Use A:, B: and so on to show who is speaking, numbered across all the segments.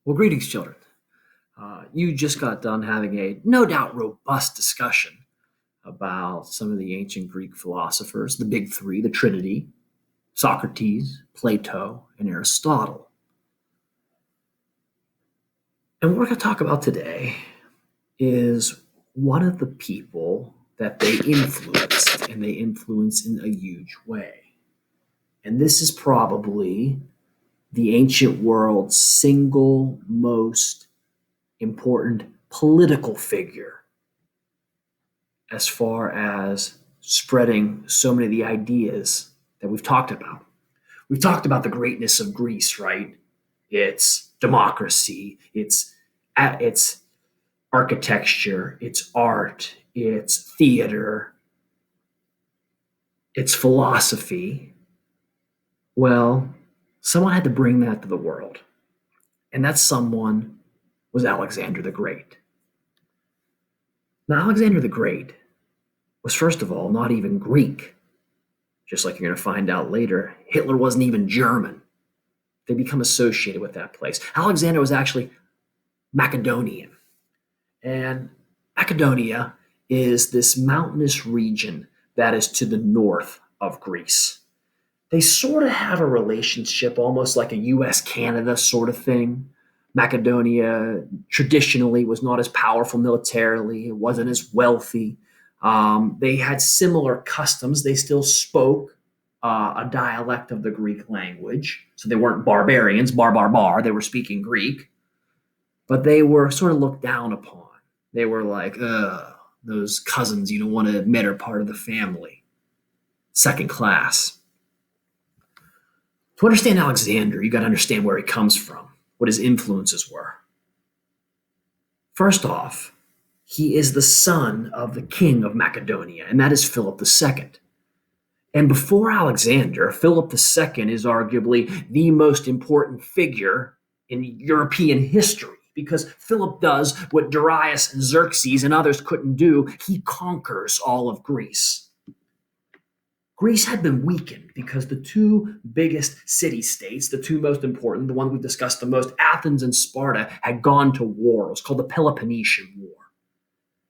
A: Well, greetings, children. You just got done having a no doubt robust discussion about some of the ancient Greek philosophers, the big three, the Trinity, Socrates, Plato, and Aristotle. And what we're going to talk about today is one of the people that they influenced, and they influenced in a huge way. And this is probably the ancient world's single most important political figure as far as spreading so many of the ideas that we've talked about. We've talked about the greatness of Greece, right? Its democracy, its architecture, its art, its theater, its philosophy. Well, someone had to bring that to the world. And that someone was Alexander the Great. Now, Alexander the Great was, first of all, not even Greek. Just like you're going to find out later, Hitler wasn't even German. They become associated with that place. Alexander was actually Macedonian. And Macedonia is this mountainous region that is to the north of Greece. They sort of have a relationship, almost like a US Canada sort of thing. Macedonia traditionally was not as powerful militarily, it wasn't as wealthy. They had similar customs. They still spoke a dialect of the Greek language. So they weren't barbarians, bar, bar, bar. They were speaking Greek, but they were sort of looked down upon. They were like, those cousins you don't want to admit are part of the family, second class. To understand Alexander, you got to understand where he comes from, what his influences were. First off, he is the son of the king of Macedonia, and that is Philip II. And before Alexander, Philip II is arguably the most important figure in European history because Philip does what Darius and Xerxes and others couldn't do. He conquers all of Greece. Greece had been weakened because the two biggest city states, the two most important, the one we've discussed the most, Athens and Sparta, had gone to war. It was called the Peloponnesian War.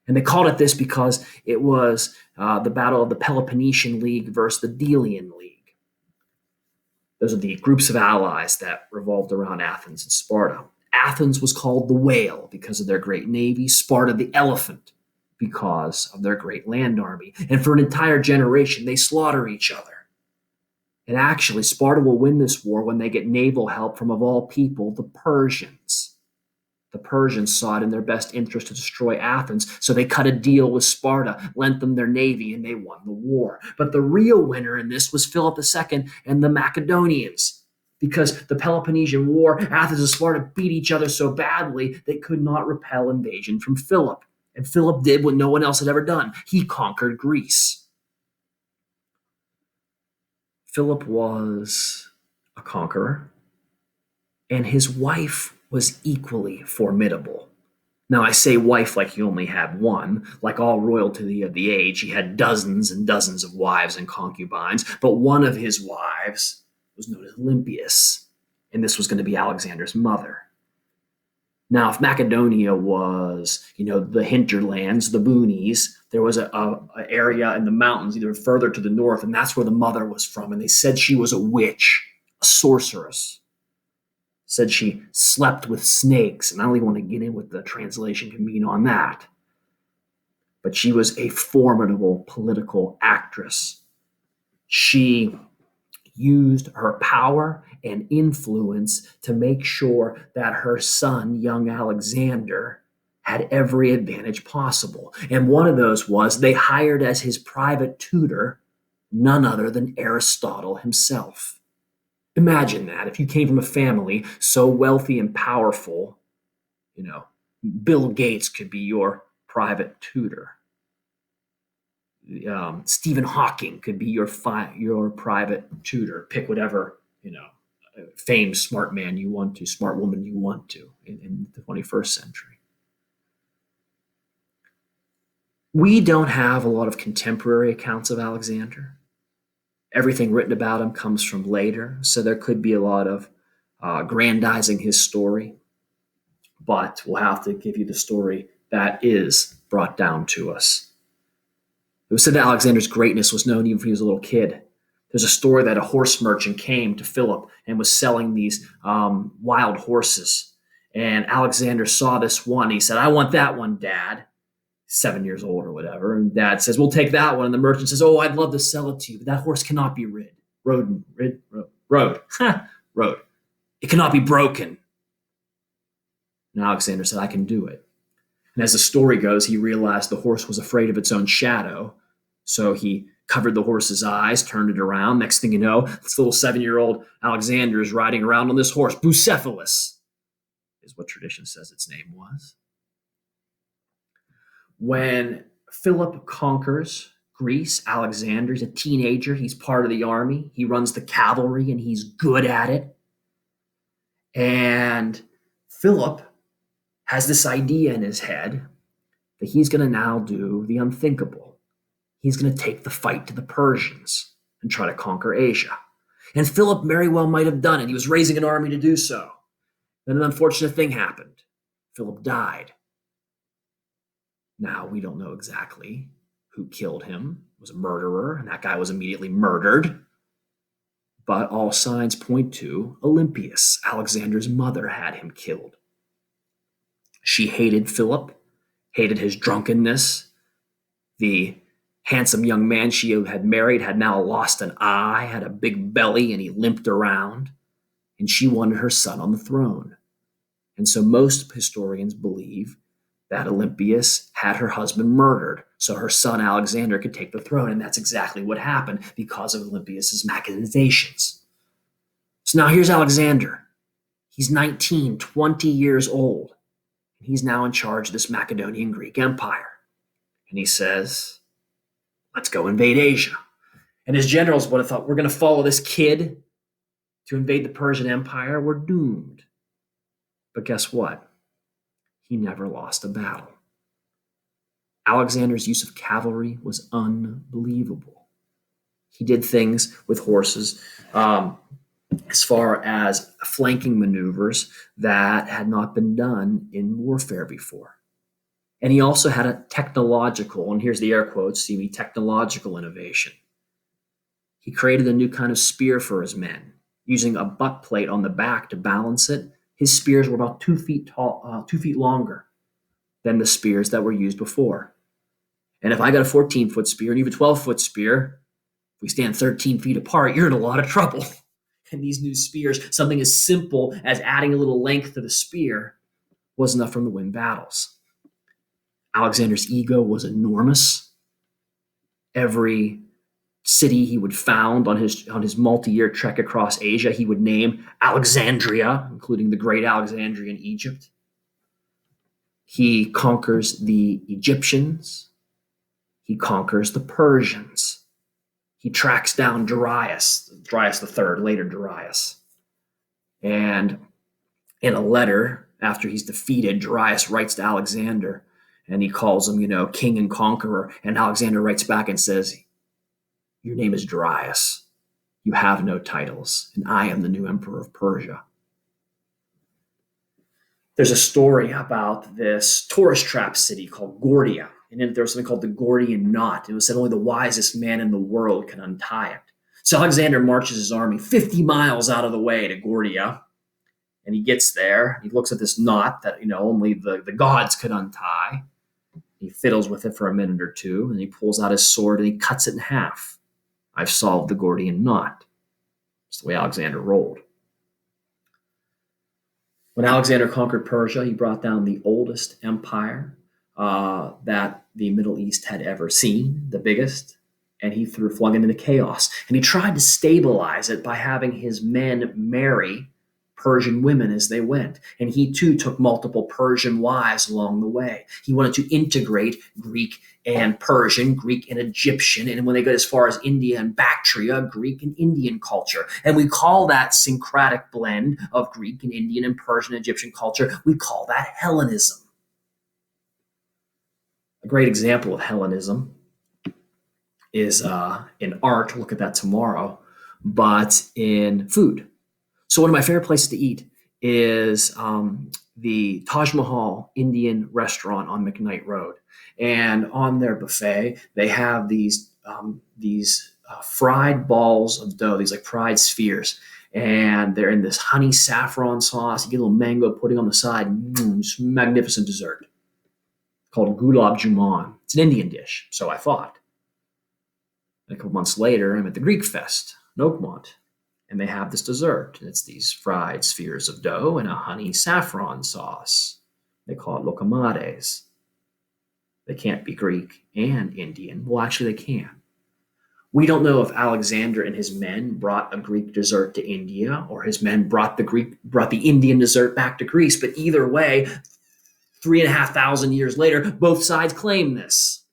A: And they called it this because it was the battle of the Peloponnesian League versus the Delian League. Those are the groups of allies that revolved around Athens and Sparta. Athens was called the whale because of their great navy, Sparta the elephant because of their great land army. And for an entire generation, they slaughter each other. And actually, Sparta will win this war when they get naval help from, of all people, the Persians. The Persians saw it in their best interest to destroy Athens, so they cut a deal with Sparta, lent them their navy, and they won the war. But the real winner in this was Philip II and the Macedonians, because the Peloponnesian War, Athens and Sparta beat each other so badly they could not repel invasion from Philip. And Philip did what no one else had ever done. He conquered Greece. Philip was a conqueror, and his wife was equally formidable. Now, I say wife like he only had one. Like all royalty of the age, he had dozens and dozens of wives and concubines, but one of his wives was known as Olympias, and this was going to be Alexander's mother. Now, if Macedonia was, the hinterlands, the boonies, there was a area in the mountains, either further to the north, and that's where the mother was from. And they said she was a witch, a sorceress. Said she slept with snakes, and I don't even want to get in what the translation can mean on that. But she was a formidable political actress. She used her power and influence to make sure that her son, young Alexander, had every advantage possible. And one of those was they hired as his private tutor none other than Aristotle himself. Imagine that if you came from a family so wealthy and powerful, Bill Gates could be your private tutor. Stephen Hawking could be your private tutor. Pick whatever famed smart man you want to, smart woman you want to in the 21st century. We don't have a lot of contemporary accounts of Alexander. Everything written about him comes from later, so there could be a lot of grandizing his story. but we'll have to give you the story that is brought down to us. It was said that Alexander's greatness was known even when he was a little kid. There's a story that a horse merchant came to Philip and was selling these wild horses. And Alexander saw this one. He said, "I want that one, Dad." 7 years old or whatever. And Dad says, "We'll take that one." And the merchant says, "Oh, I'd love to sell it to you, but that horse cannot be rode. It cannot be broken." And Alexander said, "I can do it." And as the story goes, he realized the horse was afraid of its own shadow. So he covered the horse's eyes, turned it around. Next thing you know, this little 7-year-old Alexander is riding around on this horse. Bucephalus is what tradition says its name was. When Philip conquers Greece, Alexander's a teenager. He's part of the army. He runs the cavalry and he's good at it. And Philip has this idea in his head that he's going to now do the unthinkable. He's going to take the fight to the Persians and try to conquer Asia. And Philip very well might have done it. He was raising an army to do so. Then an unfortunate thing happened. Philip died. Now, we don't know exactly who killed him. It was a murderer, and that guy was immediately murdered. But all signs point to Olympias. Alexander's mother had him killed. She hated Philip, hated his drunkenness. The handsome young man she had married had now lost an eye, had a big belly, and he limped around. And she wanted her son on the throne. And so most historians believe that Olympias had her husband murdered so her son Alexander could take the throne. And that's exactly what happened because of Olympias' machinations. So now here's Alexander. He's 19, 20 years old. And he's now in charge of this Macedonian Greek Empire. And he says, "Let's go invade Asia." And his generals would have thought, "We're going to follow this kid to invade the Persian Empire. We're doomed." But guess what? He never lost a battle. Alexander's use of cavalry was unbelievable. He did things with horses as far as flanking maneuvers that had not been done in warfare before. And he also had a technological, and here's the air quotes, see me, technological innovation. He created a new kind of spear for his men, using a butt plate on the back to balance it. His spears were about 2 feet tall, 2 feet longer than the spears that were used before. And if I got a 14-foot spear and you have a 12-foot spear, if we stand 13 feet apart, you're in a lot of trouble. And these new spears, something as simple as adding a little length to the spear, was enough for him to win battles. Alexander's ego was enormous. Every city he would found on his multi-year trek across Asia, he would name Alexandria, including the great Alexandria in Egypt. He conquers the Egyptians. He conquers the Persians. He tracks down Darius III, later Darius. And in a letter, after he's defeated, Darius writes to Alexander, and he calls him, king and conqueror. And Alexander writes back and says, "Your name is Darius. You have no titles, and I am the new emperor of Persia." There's a story about this tourist trap city called Gordia. And then there was something called the Gordian knot. It was said only the wisest man in the world can untie it. So Alexander marches his army 50 miles out of the way to Gordia. And he gets there. He looks at this knot that, only the gods could untie. He fiddles with it for a minute or two, and he pulls out his sword and he cuts it in half. I've solved the Gordian knot. It's the way Alexander rolled. When Alexander conquered Persia, he brought down the oldest empire that the Middle East had ever seen, the biggest, and he flung it into chaos. And he tried to stabilize it by having his men marry Persian women as they went. And he too took multiple Persian wives along the way. He wanted to integrate Greek and Persian, Greek and Egyptian, and when they got as far as India and Bactria, Greek and Indian culture. And we call that syncretic blend of Greek and Indian and Persian and Egyptian culture, we call that Hellenism. A great example of Hellenism is in art, we'll look at that tomorrow, but in food. So one of my favorite places to eat is the Taj Mahal Indian restaurant on McKnight Road, and on their buffet they have these fried balls of dough, these like fried spheres, and they're in this honey saffron sauce. You get a little mango pudding on the side. Just magnificent dessert called gulab jamun. It's an Indian dish, so I thought. And a couple months later, I'm at the Greek Fest in Oakmont, and they have this dessert. And it's these fried spheres of dough and a honey saffron sauce. They call it lokomades. They can't be Greek and Indian. Well, actually, they can. We don't know if Alexander and his men brought a Greek dessert to India, or his men brought the Indian dessert back to Greece. But either way, 3,500 years later, both sides claim this.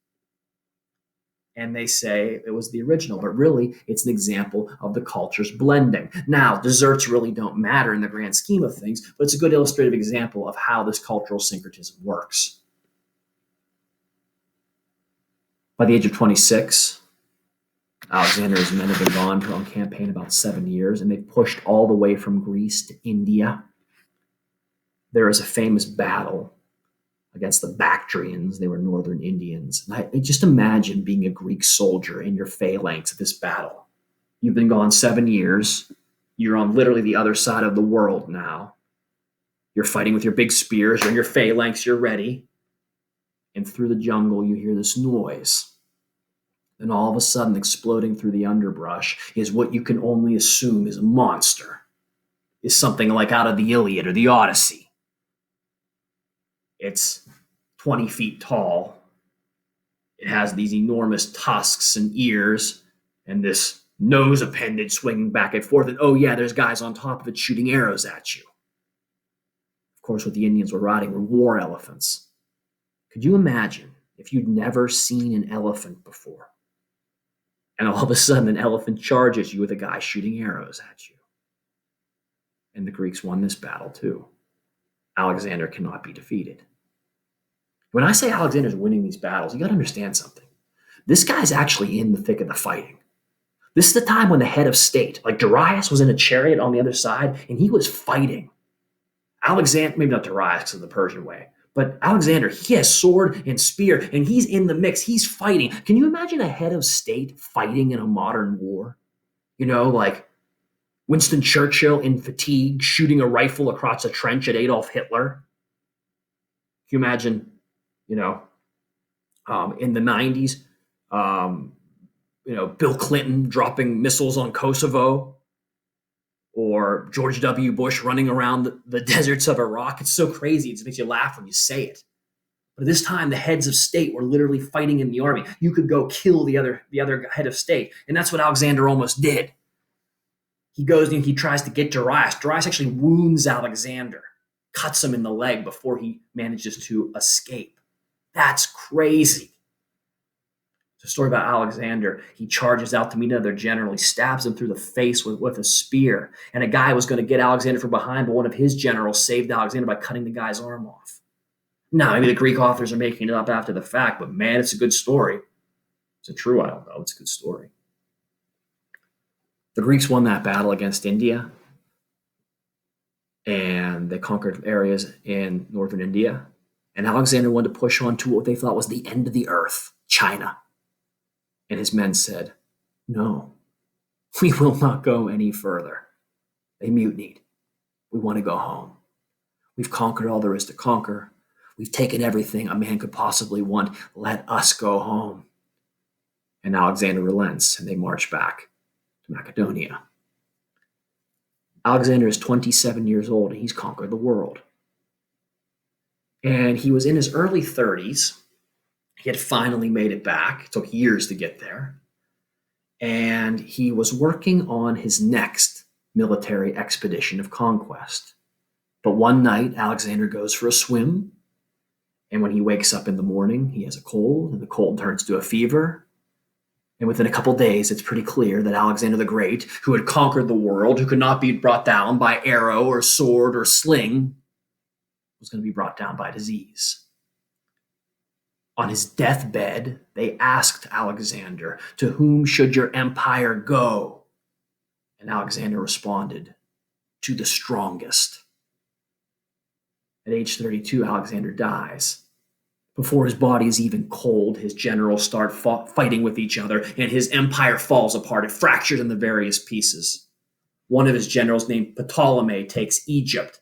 A: And they say it was the original, but really it's an example of the cultures blending. Now, desserts really don't matter in the grand scheme of things, but it's a good illustrative example of how this cultural syncretism works. By the age of 26, Alexander and his men have been gone on campaign about 7 years, and they pushed all the way from Greece to India. There is a famous battle against the Bactrians. They were northern Indians. And I just imagine being a Greek soldier in your phalanx at this battle. You've been gone 7 years. You're on literally the other side of the world now. You're fighting with your big spears. You're in your phalanx. You're ready. And through the jungle, you hear this noise. And all of a sudden, exploding through the underbrush is what you can only assume is a monster. Is something like out of the Iliad or the Odyssey. It's 20 feet tall. It has these enormous tusks and ears and this nose appendage swinging back and forth. And oh yeah, there's guys on top of it shooting arrows at you. Of course, what the Indians were riding were war elephants. Could you imagine if you'd never seen an elephant before? And all of a sudden, an elephant charges you with a guy shooting arrows at you. And the Greeks won this battle too. Alexander cannot be defeated. When I say Alexander's winning these battles, you got to understand something. This guy's actually in the thick of the fighting. This is the time when the head of state, like Darius, was in a chariot on the other side, and he was fighting. Alexander, maybe not Darius because of the Persian way, but Alexander, he has sword and spear, and he's in the mix. He's fighting. Can you imagine a head of state fighting in a modern war? You know, like Winston Churchill in fatigue shooting a rifle across a trench at Adolf Hitler. Can you imagine, in the 90s, Bill Clinton dropping missiles on Kosovo, or George W. Bush running around the deserts of Iraq? It's so crazy. It just makes you laugh when you say it. But at this time, the heads of state were literally fighting in the army. You could go kill the other head of state. And that's what Alexander almost did. He goes and he tries to get Darius. Darius actually wounds Alexander, cuts him in the leg before he manages to escape. That's crazy. It's a story about Alexander. He charges out to meet another general. He stabs him through the face with a spear. And a guy was going to get Alexander from behind, but one of his generals saved Alexander by cutting the guy's arm off. Now, maybe the Greek authors are making it up after the fact, but man, it's a good story. Is it true? I don't know. It's a good story. The Greeks won that battle against India, and they conquered areas in northern India. And Alexander wanted to push on to what they thought was the end of the earth, China. And his men said, no, we will not go any further. They mutinied. We want to go home. We've conquered all there is to conquer. We've taken everything a man could possibly want. Let us go home. And Alexander relents, and they march back to Macedonia. Alexander is 27 years old, and he's conquered the world. And he was in his early 30s. He had finally made it back. It took years to get there. And he was working on his next military expedition of conquest. But one night, Alexander goes for a swim. And when he wakes up in the morning, he has a cold, and the cold turns to a fever. And within a couple days, it's pretty clear that Alexander the Great, who had conquered the world, who could not be brought down by arrow or sword or sling, was going to be brought down by disease. On his deathbed, they asked Alexander, to whom should your empire go? And Alexander responded, to the strongest. At age 32, Alexander dies. Before his body is even cold, his generals start fighting with each other, and his empire falls apart. It fractures into various pieces. One of his generals, named Ptolemy, takes Egypt.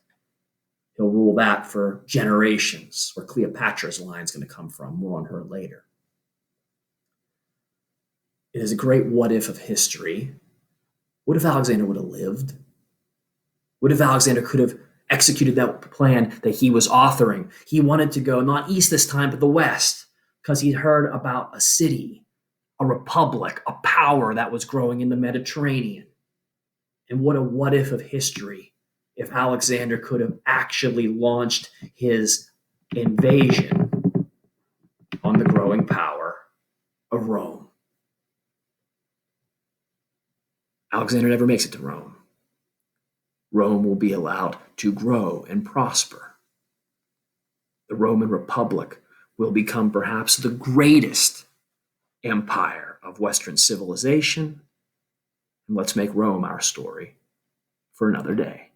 A: He'll rule that for generations, where Cleopatra's line is going to come from. More on her later. It is a great what if of history. What if Alexander would have lived? What if Alexander could have executed that plan that he was authoring? He wanted to go not east this time, but the west, because he'd heard about a city, a republic, a power that was growing in the Mediterranean. And what if of history if Alexander could have actually launched his invasion on the growing power of Rome. Alexander never makes it to Rome. Rome will be allowed to grow and prosper. The Roman Republic will become perhaps the greatest empire of Western civilization. And let's make Rome our story for another day.